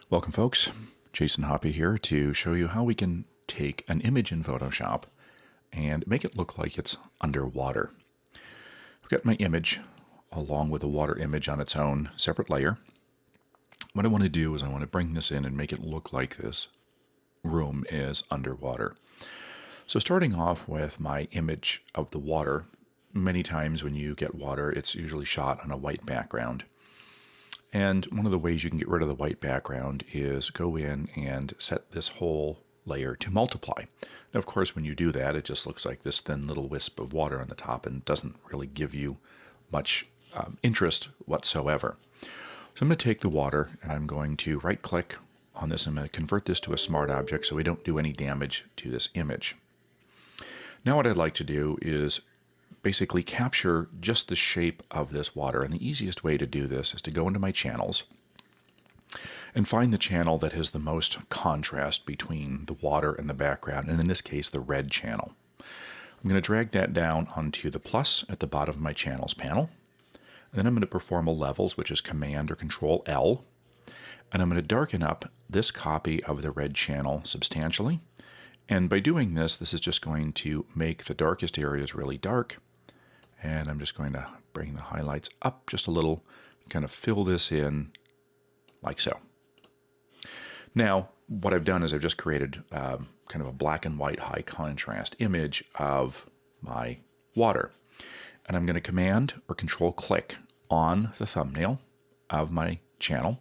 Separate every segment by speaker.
Speaker 1: Welcome folks, Jason Hoppy here to show you how we can take an image in Photoshop and make it look like it's underwater. I've got my image along with a water image on its own separate layer. What I want to do is I want to bring this in and make it look like this room is underwater. So starting off with my image of the water, many times when you get water it's usually shot on a white background. And one of the ways you can get rid of the white background is go in and set this whole layer to multiply. Now, of course, when you do that, it just looks like this thin little wisp of water on the top and doesn't really give you much interest whatsoever. So I'm going to take the water and I'm going to right-click on this. I'm going to convert this to a smart object so we don't do any damage to this image. Now what I'd like to do is basically capture just the shape of this water. And the easiest way to do this is to go into my channels and find the channel that has the most contrast between the water and the background, and in this case the red channel. I'm going to drag that down onto the plus at the bottom of my channels panel. And then I'm going to perform a levels, which is Command or Control L. And I'm going to darken up this copy of the red channel substantially. And by doing this, this is just going to make the darkest areas really dark. And I'm just going to bring the highlights up just a little, kind of fill this in like so. Now, what I've done is I've just created kind of a black and white high contrast image of my water. And I'm going to Command or Control click on the thumbnail of my channel,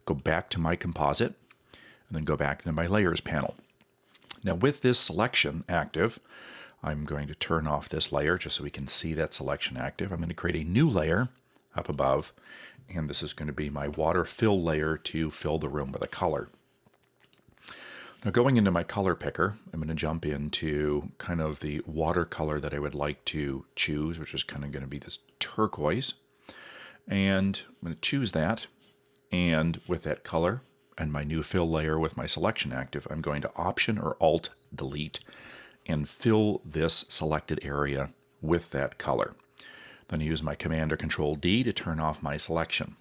Speaker 1: go back to my composite, and then go back into my layers panel. Now with this selection active, I'm going to turn off this layer just so we can see that selection active. I'm going to create a new layer up above, and this is going to be my water fill layer to fill the room with a color. Now going into my color picker, I'm going to jump into kind of the watercolor that I would like to choose, which is kind of going to be this turquoise. And I'm going to choose that, and with that color and my new fill layer with my selection active, I'm going to Option or Alt Delete and fill this selected area with that color. Then I use my Command or Control D to turn off my selection.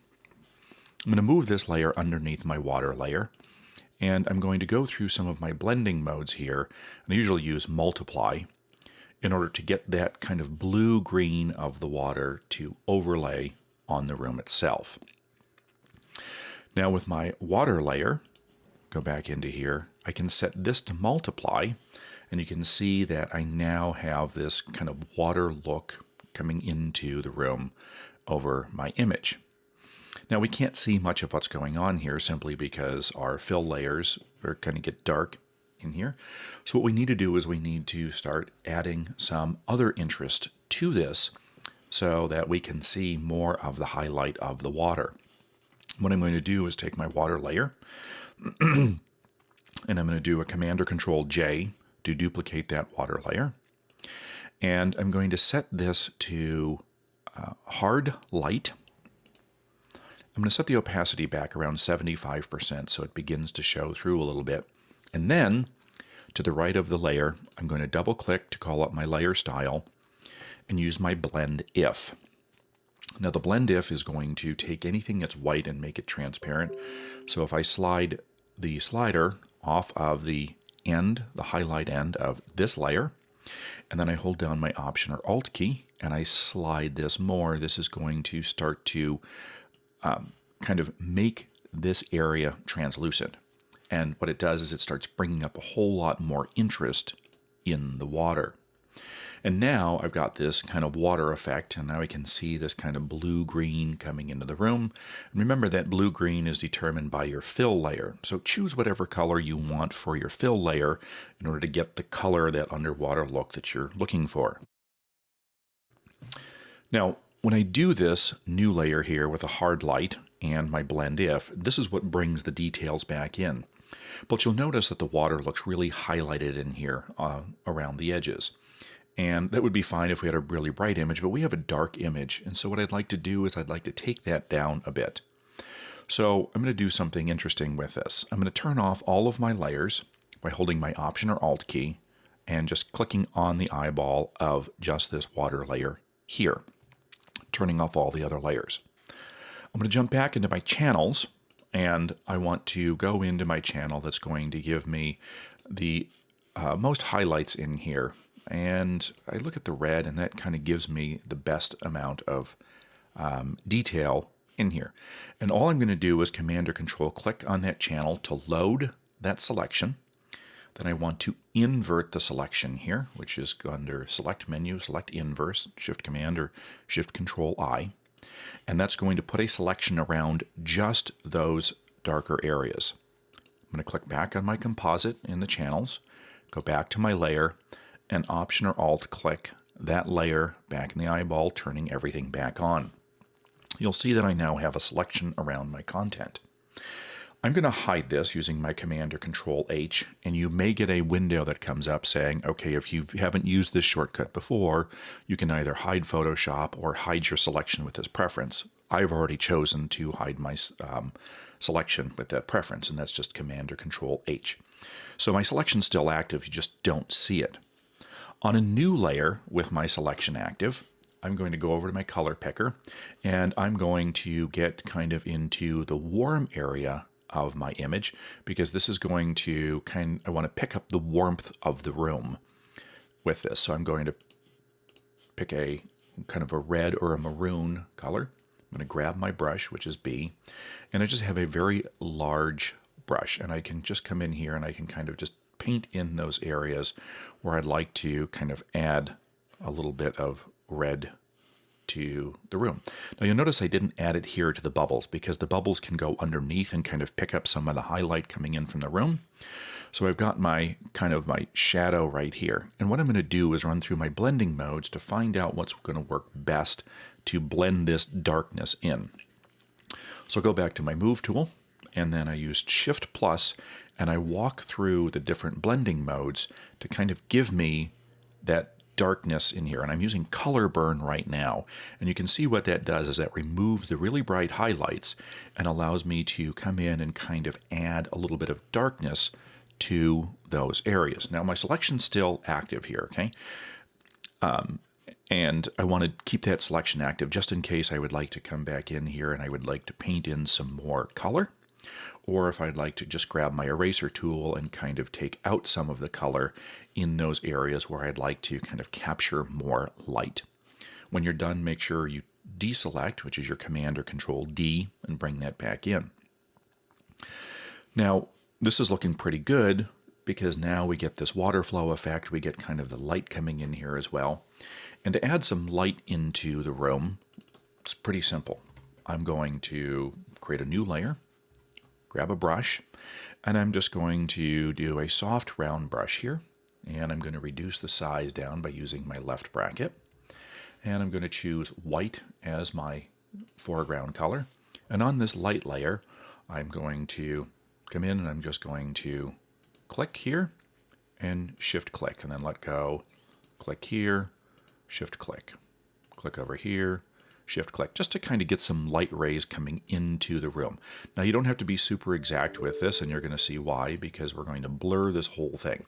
Speaker 1: I'm going to move this layer underneath my water layer, and I'm going to go through some of my blending modes here, and I usually use Multiply in order to get that kind of blue-green of the water to overlay on the room itself. Now with my water layer, go back into here, I can set this to multiply, and you can see that I now have this kind of water look coming into the room over my image. Now we can't see much of what's going on here simply because our fill layers are going to get dark in here. So what we need to do is we need to start adding some other interest to this so that we can see more of the highlight of the water. What I'm going to do is take my water layer and I'm going to do a Command or Control J to duplicate that water layer. And I'm going to set this to hard light. I'm going to set the opacity back around 75% so it begins to show through a little bit. And then to the right of the layer, I'm going to double click to call up my layer style and use my blend if. Now the blend if is going to take anything that's white and make it transparent. So if I slide the slider off of the end, the highlight end of this layer, and then I hold down my Option or Alt key and I slide this more, this is going to start to kind of make this area translucent. And what it does is it starts bringing up a whole lot more interest in the water. And now I've got this kind of water effect, and now I can see this kind of blue-green coming into the room. And remember that blue-green is determined by your fill layer. So choose whatever color you want for your fill layer in order to get the color, that underwater look that you're looking for. Now, when I do this new layer here with a hard light and my blend if, this is what brings the details back in. But you'll notice that the water looks really highlighted in here around the edges. And that would be fine if we had a really bright image, but we have a dark image. And so what I'd like to do is I'd like to take that down a bit. So I'm going to do something interesting with this. I'm going to turn off all of my layers by holding my Option or Alt key and just clicking on the eyeball of just this water layer here, turning off all the other layers. I'm going to jump back into my channels and I want to go into my channel that's going to give me the most highlights in here. And I look at the red, and that kind of gives me the best amount of detail in here. And all I'm going to do is Command or Control click on that channel to load that selection. Then I want to invert the selection here, which is under Select Menu, Select Inverse, Shift Command or Shift Control I. And that's going to put a selection around just those darker areas. I'm going to click back on my composite in the channels, go back to my layer, and Option or Alt click that layer back in the eyeball, turning everything back on. You'll see that I now have a selection around my content. I'm going to hide this using my Command or Control H, and you may get a window that comes up saying, okay, if you haven't used this shortcut before, you can either hide Photoshop or hide your selection with this preference. I've already chosen to hide my selection with that preference, and that's just Command or Control H. So my selection's still active, you just don't see it. On a new layer with my selection active, I'm going to go over to my color picker, and I'm going to get kind of into the warm area of my image, because this is going to I want to pick up the warmth of the room with this. So I'm going to pick a kind of a red or a maroon color. I'm going to grab my brush, which is B, and I just have a very large brush, and I can just come in here and I can kind of just paint in those areas where I'd like to kind of add a little bit of red to the room. Now you'll notice I didn't add it here to the bubbles, because the bubbles can go underneath and kind of pick up some of the highlight coming in from the room. So I've got my kind of my shadow right here. And what I'm going to do is run through my blending modes to find out what's going to work best to blend this darkness in. So I'll go back to my Move tool, and then I used Shift plus, and I walk through the different blending modes to kind of give me that darkness in here. And I'm using Color Burn right now, and you can see what that does is that removes the really bright highlights and allows me to come in and kind of add a little bit of darkness to those areas. Now my selection's still active here, okay? And I want to keep that selection active just in case I would like to come back in here and I would like to paint in some more color, or if I'd like to just grab my eraser tool and kind of take out some of the color in those areas where I'd like to kind of capture more light. When you're done, make sure you deselect, which is your Command or Control D, and bring that back in. Now, this is looking pretty good, because now we get this water flow effect, we get kind of the light coming in here as well. And to add some light into the room, it's pretty simple. I'm going to create a new layer, grab a brush, and I'm just going to do a soft round brush here, and I'm going to reduce the size down by using my left bracket, and I'm going to choose white as my foreground color. And on this light layer, I'm going to come in and I'm just going to click here and shift click, and then let go, click here, shift click, click over here, shift click, just to kind of get some light rays coming into the room. Now you don't have to be super exact with this, and you're going to see why, because we're going to blur this whole thing.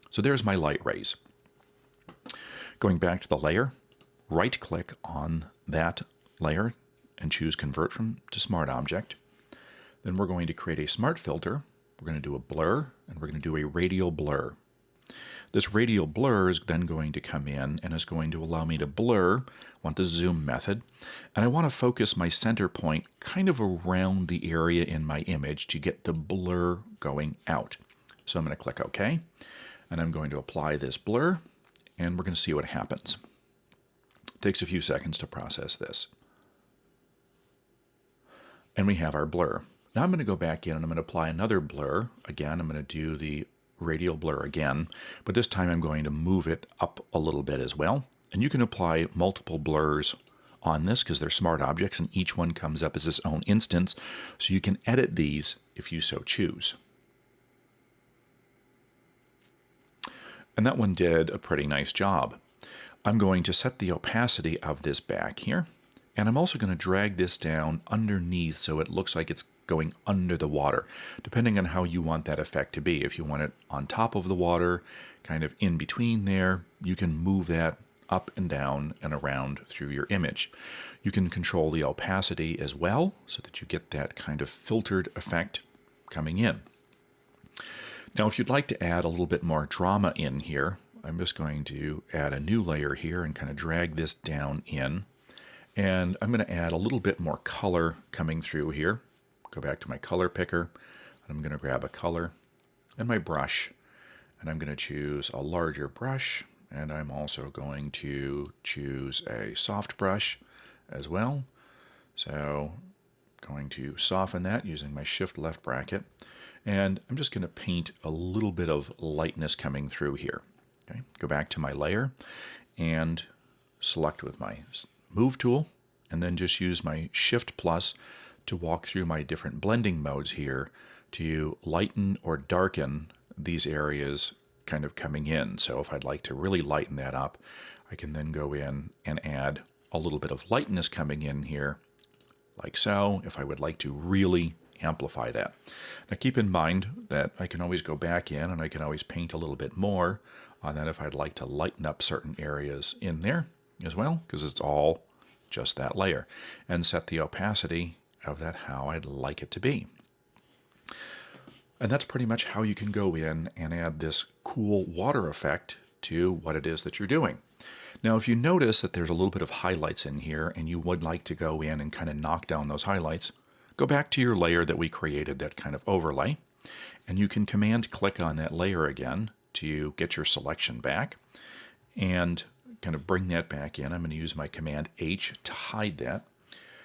Speaker 1: So there's my light rays. Going back to the layer, right click on that layer and choose Convert to Smart Object. Then we're going to create a smart filter. We're going to do a blur, and we're going to do a radial blur. This radial blur is then going to come in and is going to allow me to blur. I want the zoom method, and I want to focus my center point kind of around the area in my image to get the blur going out. So I'm going to click OK, and I'm going to apply this blur, and we're going to see what happens. It takes a few seconds to process this. And we have our blur. Now I'm going to go back in and I'm going to apply another blur. Again, I'm going to do the radial blur again, but this time I'm going to move it up a little bit as well. And you can apply multiple blurs on this because they're smart objects, and each one comes up as its own instance, so you can edit these if you so choose. And that one did a pretty nice job. I'm going to set the opacity of this back here, and I'm also going to drag this down underneath so it looks like it's going under the water, depending on how you want that effect to be. If you want it on top of the water, kind of in between there, you can move that up and down and around through your image. You can control the opacity as well so that you get that kind of filtered effect coming in. Now, if you'd like to add a little bit more drama in here, I'm just going to add a new layer here and kind of drag this down in. And I'm going to add a little bit more color coming through here. Go back to my color picker. I'm going to grab a color and my brush, and I'm going to choose a larger brush, and I'm also going to choose a soft brush as well. So going to soften that using my shift left bracket, and I'm just going to paint a little bit of lightness coming through here. Okay, go back to my layer and select with my move tool, and then just use my shift plus to walk through my different blending modes here to lighten or darken these areas kind of coming in. So if I'd like to really lighten that up, I can then go in and add a little bit of lightness coming in here, like so, if I would like to really amplify that. Now keep in mind that I can always go back in and I can always paint a little bit more on that if I'd like to lighten up certain areas in there as well, because it's all just that layer, and set the opacity of that how I'd like it to be. And that's pretty much how you can go in and add this cool water effect to what it is that you're doing. Now, if you notice that there's a little bit of highlights in here and you would like to go in and kind of knock down those highlights, go back to your layer that we created, that kind of overlay, and you can command click on that layer again to get your selection back and kind of bring that back in. I'm going to use my command H to hide that.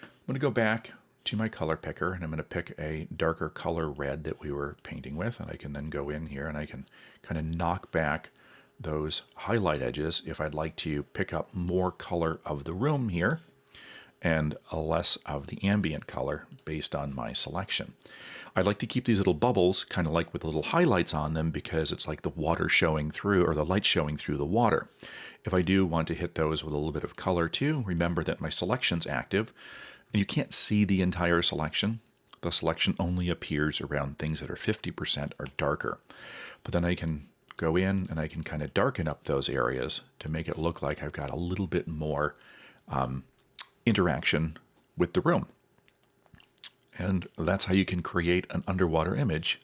Speaker 1: I'm going to go back to my color picker, and I'm going to pick a darker color red that we were painting with, and I can then go in here and I can kind of knock back those highlight edges if I'd like to pick up more color of the room here and less of the ambient color based on my selection. I like to keep these little bubbles kind of like with little highlights on them because it's like the water showing through, or the light showing through the water. If I do want to hit those with a little bit of color too, remember that my selection's active. And you can't see the entire selection. The selection only appears around things that are 50% or darker. But then I can go in and I can kind of darken up those areas to make it look like I've got a little bit more interaction with the room. And that's how you can create an underwater image